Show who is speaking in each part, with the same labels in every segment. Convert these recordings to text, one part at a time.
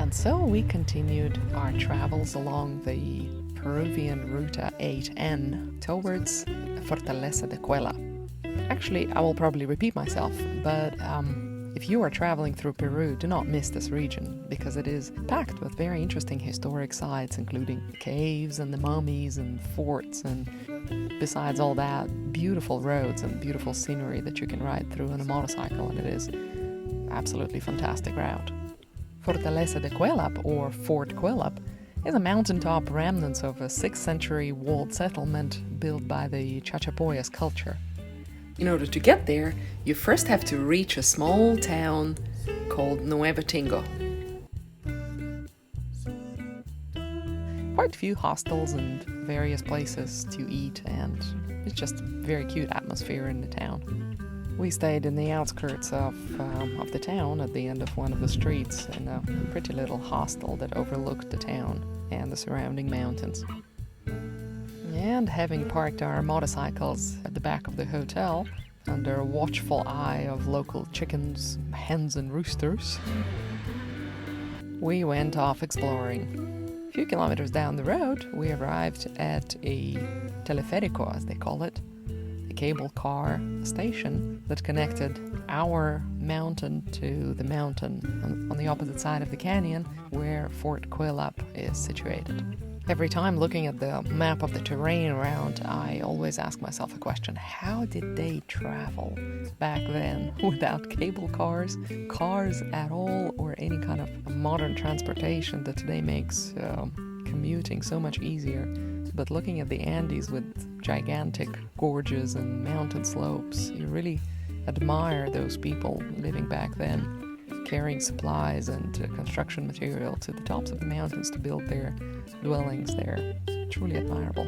Speaker 1: And so we continued our travels along the Peruvian Ruta 8N towards Fortaleza Kuelap. Actually, I will probably repeat myself, but if you are traveling through Peru, do not miss this region, because it is packed with very interesting historic sites, including caves and the mummies and forts, and besides all that, beautiful roads and beautiful scenery that you can ride through on a motorcycle, and it is absolutely fantastic route. Fortaleza Kuelap, or Fort Kuelap, is a mountaintop remnant of a 6th century walled settlement built by the Chachapoyas culture. In order to get there, you first have to reach a small town called Nueva Tingo. Quite a few hostels and various places to eat, and it's just a very cute atmosphere in the town. We stayed in the outskirts of the town at the end of one of the streets in a pretty little hostel that overlooked the town and the surrounding mountains. And having parked our motorcycles at the back of the hotel, under a watchful eye of local chickens, hens and roosters, we went off exploring. A few kilometers down the road, we arrived at a teleférico, as they call it, a cable car station that connected our mountain to the mountain on the opposite side of the canyon where Fort Kuelap is situated. Every time looking at the map of the terrain around, I always ask myself a question: how did they travel back then without cable cars at all, or any kind of modern transportation that today makes commuting so much easier? But looking at the Andes with gigantic gorges and mountain slopes, you really admire those people living back then, carrying supplies and construction material to the tops of the mountains to build their dwellings there. Truly admirable.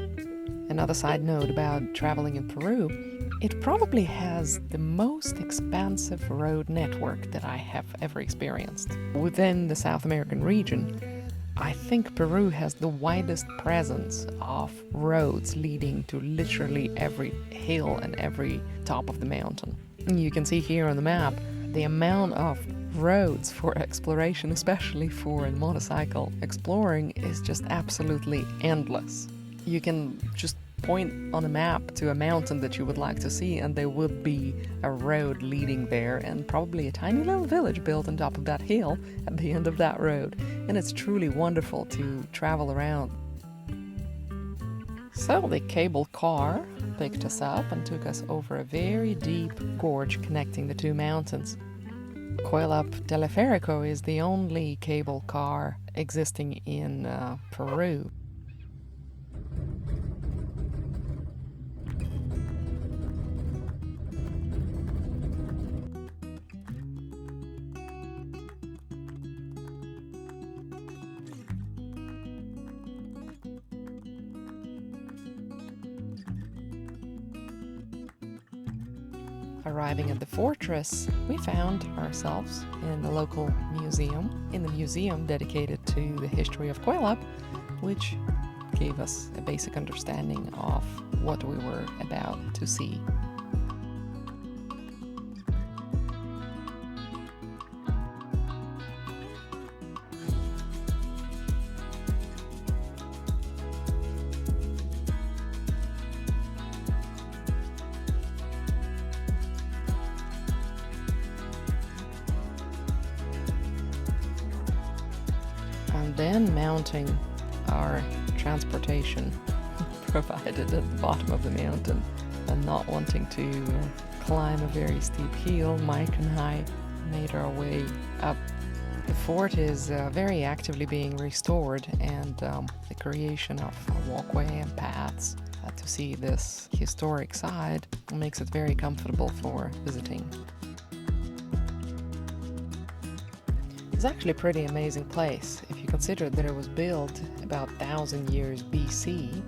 Speaker 1: Another side note about traveling in Peru: it probably has the most expansive road network that I have ever experienced. Within the South American region, I think Peru has the widest presence of roads leading to literally every hill and every top of the mountain. You can see here on the map the amount of roads for exploration, especially for motorcycle exploring, is just absolutely endless. You can just point on a map to a mountain that you would like to see, and there would be a road leading there, and probably a tiny little village built on top of that hill at the end of that road. And it's truly wonderful to travel around. So the cable car picked us up and took us over a very deep gorge connecting the two mountains. Kuelap Teleférico is the only cable car existing in Peru. Arriving at the fortress, we found ourselves in the local museum, in the museum dedicated to the history of Kuelap, which gave us a basic understanding of what we were about to see. And then mounting our transportation provided at the bottom of the mountain, and not wanting to climb a very steep hill, Mike and I made our way up. The fort is very actively being restored, and the creation of a walkway and paths to see this historic site makes it very comfortable for visiting. It's actually a pretty amazing place. If you consider that it was built about 1,000 years BC,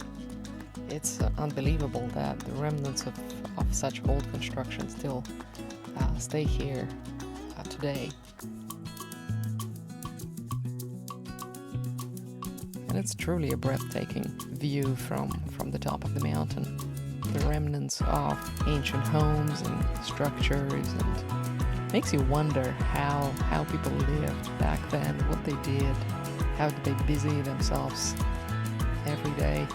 Speaker 1: it's unbelievable that the remnants of such old construction still stay here today. And it's truly a breathtaking view from the top of the mountain. The remnants of ancient homes and structures and Makes you wonder how people lived back then, what they did, how did they busy themselves every day.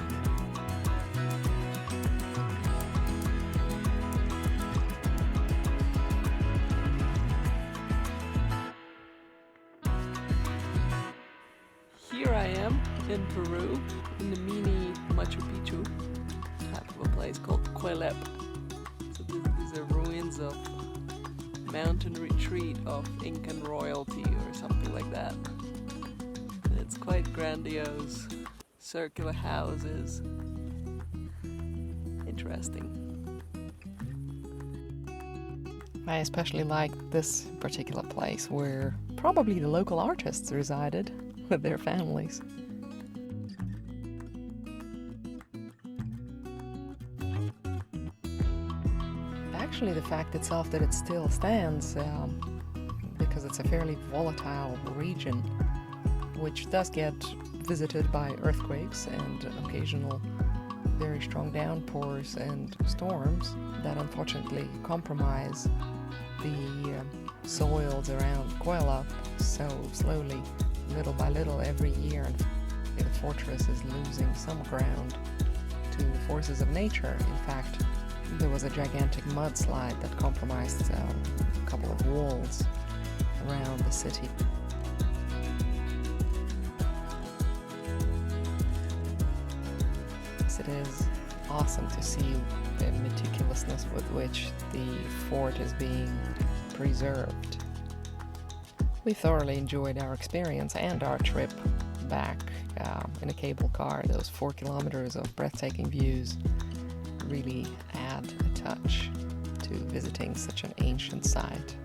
Speaker 1: Here I am in Peru, in the mini Machu Picchu type of a place called Kuelap. So these are ruins of mountain retreat of Incan royalty or something like that. And it's quite grandiose, circular houses. Interesting. I especially like this particular place where probably the local artists resided with their families. Actually, the fact itself that it still stands, because it's a fairly volatile region, which does get visited by earthquakes and occasional very strong downpours and storms that unfortunately compromise the soils around Kuelap. So slowly, little by little, every year, the fortress is losing some ground to the forces of nature. In fact, there was a gigantic mudslide that compromised a couple of walls around the city. It is awesome to see the meticulousness with which the fort is being preserved. We thoroughly enjoyed our experience and our trip back in a cable car. Those 4 kilometers of breathtaking views really add a touch to visiting such an ancient site.